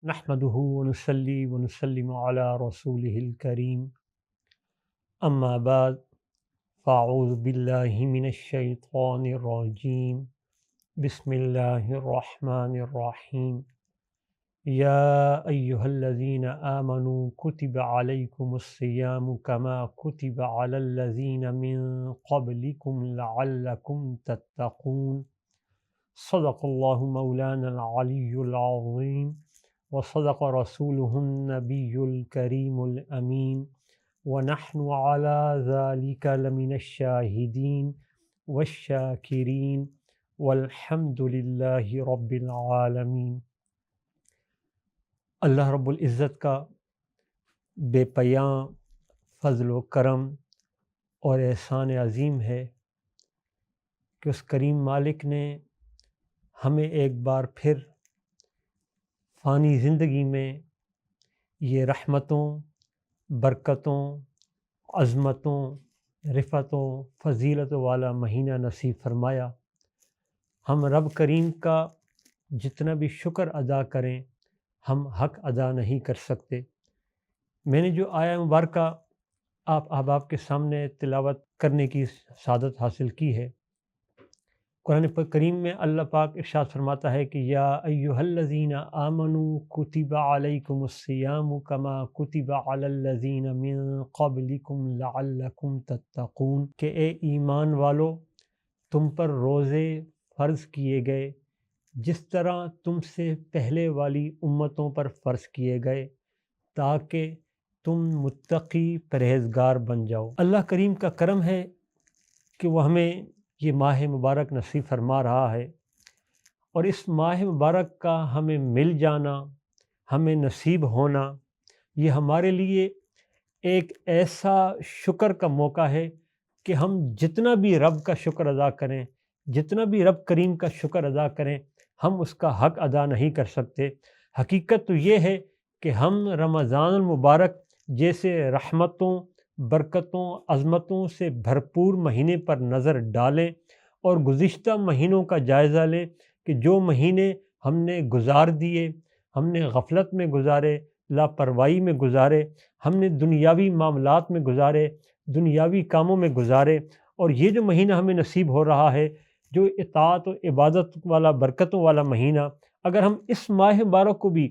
نحمده ونصلي ونسلم على رسوله الكريم اما بعد فاعوذ بالله من الشیطان الرجیم بسم اللہ الرحمن الرحیم یا ایہا الذین آمنوا کتب علیکم الصیام کما کتب علی الذین من قبلکم لعلکم تتقون صدق اللہ مولانا العلی العظیم وصدق رسوله النبی الکریم الامین ونحن على ذلك لمن الشاہدین والشاکرین والحمد للہ رب العالمین۔ اللہ رب العزت کا بے پایاں فضل و کرم اور احسان عظیم ہے کہ اس کریم مالک نے ہمیں ایک بار پھر فانی زندگی میں یہ رحمتوں، برکتوں، عظمتوں، رفتوں، فضیلتوں والا مہینہ نصیب فرمایا۔ ہم رب کریم کا جتنا بھی شکر ادا کریں ہم حق ادا نہیں کر سکتے۔ میں نے جو آیہ مبارکہ آپ احباب کے سامنے تلاوت کرنے کی سعادت حاصل کی ہے، قرآن کریم میں اللہ پاک ارشاد فرماتا ہے کہ یا ایہا الذین آمنوا کتب علیکم الصیام کما کتب علی الذین من قبلکم لعلکم تتقون، کہ اے ایمان والو تم پر روزے فرض کیے گئے جس طرح تم سے پہلے والی امتوں پر فرض کیے گئے تاکہ تم متقی پرہیزگار بن جاؤ۔ اللہ کریم کا کرم ہے کہ وہ ہمیں یہ ماہ مبارک نصیب فرما رہا ہے، اور اس ماہ مبارک کا ہمیں مل جانا، ہمیں نصیب ہونا، یہ ہمارے لیے ایک ایسا شکر کا موقع ہے کہ ہم جتنا بھی رب کا شکر ادا کریں، جتنا بھی رب کریم کا شکر ادا کریں، ہم اس کا حق ادا نہیں کر سکتے۔ حقیقت تو یہ ہے کہ ہم رمضان المبارک جیسے رحمتوں، برکتوں، عظمتوں سے بھرپور مہینے پر نظر ڈالیں اور گزشتہ مہینوں کا جائزہ لیں کہ جو مہینے ہم نے گزار دیے، ہم نے غفلت میں گزارے، لاپرواہی میں گزارے، ہم نے دنیاوی معاملات میں گزارے، دنیاوی کاموں میں گزارے، اور یہ جو مہینہ ہمیں نصیب ہو رہا ہے، جو اطاعت و عبادت والا، برکتوں والا مہینہ، اگر ہم اس ماہ مبارک کو بھی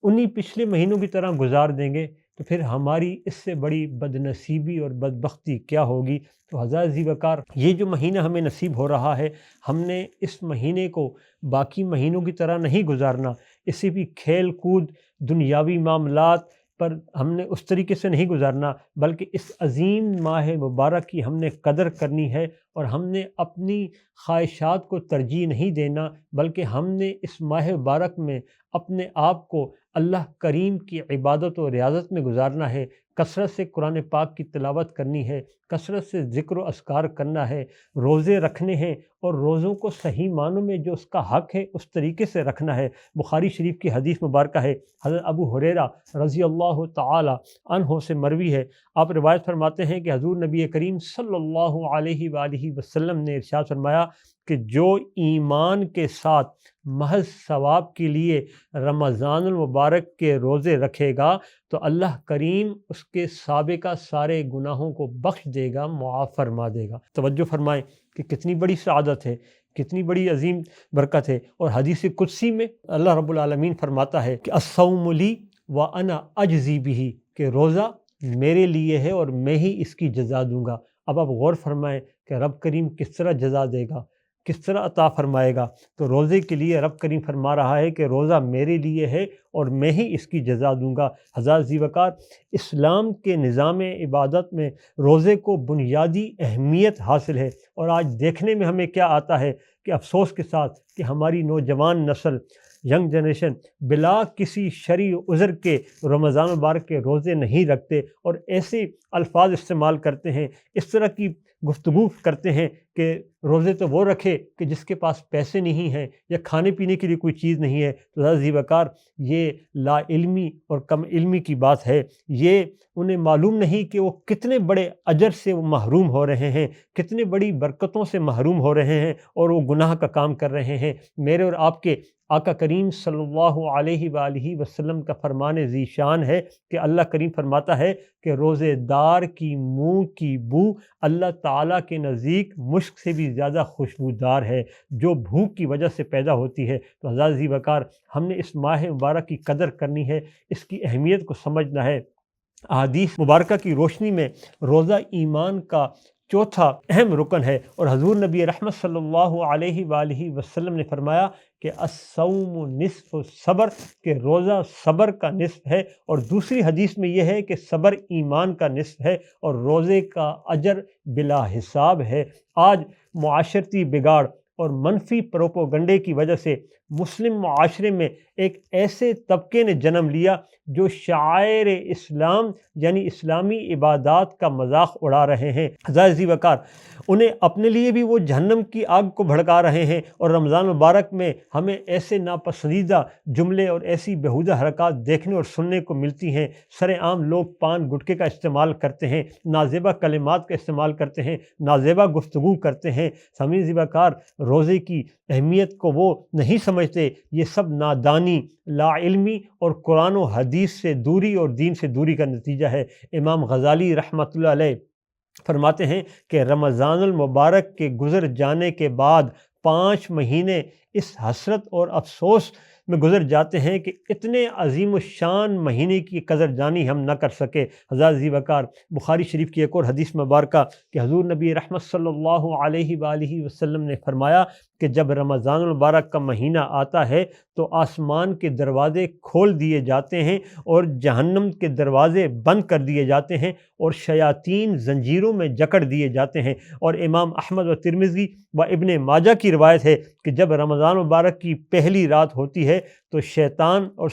انہی پچھلے مہینوں کی طرح گزار دیں گے تو پھر ہماری اس سے بڑی بدنصیبی اور بدبختی کیا ہوگی۔ تو حضرات ذی وقار، یہ جو مہینہ ہمیں نصیب ہو رہا ہے، ہم نے اس مہینے کو باقی مہینوں کی طرح نہیں گزارنا، اسے بھی کھیل کود، دنیاوی معاملات پر ہم نے اس طریقے سے نہیں گزارنا، بلکہ اس عظیم ماہ مبارک کی ہم نے قدر کرنی ہے، اور ہم نے اپنی خواہشات کو ترجیح نہیں دینا، بلکہ ہم نے اس ماہ مبارک میں اپنے آپ کو اللہ کریم کی عبادت و ریاضت میں گزارنا ہے، کثرت سے قرآن پاک کی تلاوت کرنی ہے، کثرت سے ذکر و اذکار کرنا ہے، روزے رکھنے ہیں، اور روزوں کو صحیح معنوں میں جو اس کا حق ہے اس طریقے سے رکھنا ہے۔ بخاری شریف کی حدیث مبارکہ ہے، حضرت ابو ہریرہ رضی اللہ تعالی عنہ سے مروی ہے، آپ روایت فرماتے ہیں کہ حضور نبی کریم صلی اللہ علیہ وآلہ وسلم نے ارشاد فرمایا کہ جو ایمان کے ساتھ محض ثواب کے لیے رمضان المبارک کے روزے رکھے گا تو اللہ کریم اس کے سابقہ سارے گناہوں کو بخش دے گا، معاف فرما دے گا۔ توجہ فرمائیں کہ کتنی بڑی سعادت ہے، کتنی بڑی عظیم برکت ہے۔ اور حدیث قدسی میں اللہ رب العالمین فرماتا ہے کہ الصوم لی وانا اجزی بہ، کہ روزہ میرے لیے ہے اور میں ہی اس کی جزا دوں گا۔ اب آپ غور فرمائیں کہ رب کریم کس طرح جزا دے گا، کس طرح عطا فرمائے گا۔ تو روزے کے لیے رب کریم فرما رہا ہے کہ روزہ میرے لیے ہے اور میں ہی اس کی جزا دوں گا۔ حضرات ذی وقار، اسلام کے نظام عبادت میں روزے کو بنیادی اہمیت حاصل ہے، اور آج دیکھنے میں ہمیں کیا آتا ہے کہ افسوس کے ساتھ کہ ہماری نوجوان نسل، ینگ جنریشن بلا کسی شرعی عذر کے رمضان مبارک کے روزے نہیں رکھتے، اور ایسے الفاظ استعمال کرتے ہیں، اس طرح کی گفتگو کرتے ہیں کہ روزے تو وہ رکھے کہ جس کے پاس پیسے نہیں ہیں یا کھانے پینے کے لیے کوئی چیز نہیں ہے، تو عزیز وقار یہ لا علمی اور کم علمی کی بات ہے۔ یہ انہیں معلوم نہیں کہ وہ کتنے بڑے اجر سے وہ محروم ہو رہے ہیں، کتنے بڑی برکتوں سے محروم ہو رہے ہیں، اور وہ گناہ کا کام کر رہے ہیں۔ میرے اور آپ کے آقا کریم صلی اللہ علیہ وآلہ وسلم کا فرمان ذی شان ہے کہ اللہ کریم فرماتا ہے کہ روزے دار کی منہ کی بو اللہ تعالیٰ کے نزدیک مشک سے بھی زیادہ خوشبودار ہے، جو بھوک کی وجہ سے پیدا ہوتی ہے۔ تو حضرات ذی وقار ہم نے اس ماہ مبارک کی قدر کرنی ہے، اس کی اہمیت کو سمجھنا ہے۔ احادیث مبارکہ کی روشنی میں روزہ ایمان کا چوتھا اہم رکن ہے، اور حضور نبی رحمت صلی اللہ علیہ وآلہ وسلم نے فرمایا کہ الصوم نصف صبر، کہ روزہ صبر کا نصف ہے، اور دوسری حدیث میں یہ ہے کہ صبر ایمان کا نصف ہے، اور روزے کا اجر بلا حساب ہے۔ آج معاشرتی بگاڑ اور منفی پروپوگنڈے کی وجہ سے مسلم معاشرے میں ایک ایسے طبقے نے جنم لیا جو شعائر اسلام یعنی اسلامی عبادات کا مذاق اڑا رہے ہیں۔ حضرات ذی وقار انہیں اپنے لیے بھی وہ جہنم کی آگ کو بھڑکا رہے ہیں، اور رمضان مبارک میں ہمیں ایسے ناپسندیدہ جملے اور ایسی بیہودہ حرکات دیکھنے اور سننے کو ملتی ہیں۔ سر عام لوگ پان گٹکے کا استعمال کرتے ہیں، نازیبا کلمات کا استعمال کرتے ہیں، نازیبا گفتگو کرتے ہیں۔ سامعین ذی وقار روزے کی اہمیت کو وہ نہیں سمجھتے۔ یہ سب نادانی، لا علمی اور قرآن و حدیث سے دوری اور دین سے دوری کا نتیجہ ہے۔ امام غزالی رحمۃ اللہ علیہ فرماتے ہیں کہ رمضان المبارک کے گزر جانے کے بعد 5 مہینے اس حسرت اور افسوس میں گزر جاتے ہیں کہ اتنے عظیم الشان مہینے کی قدر جانی ہم نہ کر سکے۔ حضرات ذی وقار بخاری شریف کی ایک اور حدیث مبارکہ کہ حضور نبی رحمت صلی اللہ علیہ وآلہ وسلم نے فرمایا کہ جب رمضان المبارک کا مہینہ آتا ہے تو آسمان کے دروازے کھول دیے جاتے ہیں اور جہنم کے دروازے بند کر دیے جاتے ہیں اور شیاطین زنجیروں میں جکڑ دیے جاتے ہیں۔ اور امام احمد و ترمذی و ابن ماجہ کی روایت ہے کہ جب رمضان مبارک کی پہلی رات ہوتی ہے تو شیطان اور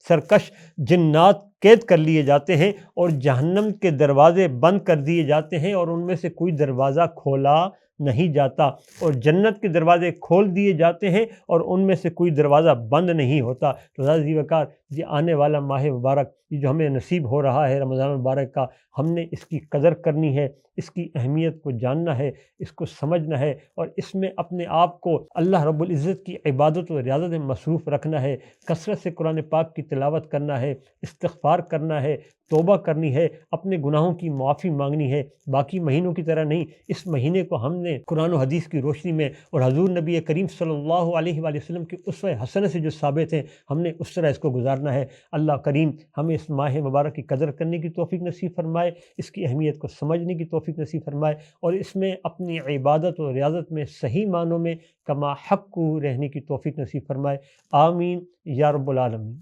سرکش جنات قید کر لیے جاتے ہیں اور جہنم کے دروازے بند کر دیے جاتے ہیں، اور ان میں سے کوئی دروازہ کھولا نہیں جاتا، اور جنت کے دروازے کھول دیے جاتے ہیں اور ان میں سے کوئی دروازہ بند نہیں ہوتا۔ تو حضرات ذی وقار یہ آنے والا ماہ مبارک یہ جو ہمیں نصیب ہو رہا ہے رمضان مبارک کا، ہم نے اس کی قدر کرنی ہے، اس کی اہمیت کو جاننا ہے، اس کو سمجھنا ہے، اور اس میں اپنے آپ کو اللہ رب العزت کی عبادت و ریاضت میں مصروف رکھنا ہے۔ کثرت سے قرآن پاک کی تلاوت کرنا ہے، استغفار کرنا ہے، توبہ کرنی ہے، اپنے گناہوں کی معافی مانگنی ہے۔ باقی مہینوں کی طرح نہیں، اس مہینے کو ہم نے قرآن و حدیث کی روشنی میں اور حضور نبی کریم صلی اللہ علیہ وآلہ وسلم کی اسوہ حسنہ سے جو ثابت ہیں ہم نے اس طرح اس کو گزارنا ہے۔ اللہ کریم ہمیں اس ماہ مبارک کی قدر کرنے کی توفیق نصیب فرمائے، اس کی اہمیت کو سمجھنے کی توفیق نصیب فرمائے، اور اس میں اپنی عبادت و ریاضت میں صحیح معنوں میں کما حق رہنے کی توفیق نصیب فرمائے۔ آمین یا رب العالمین۔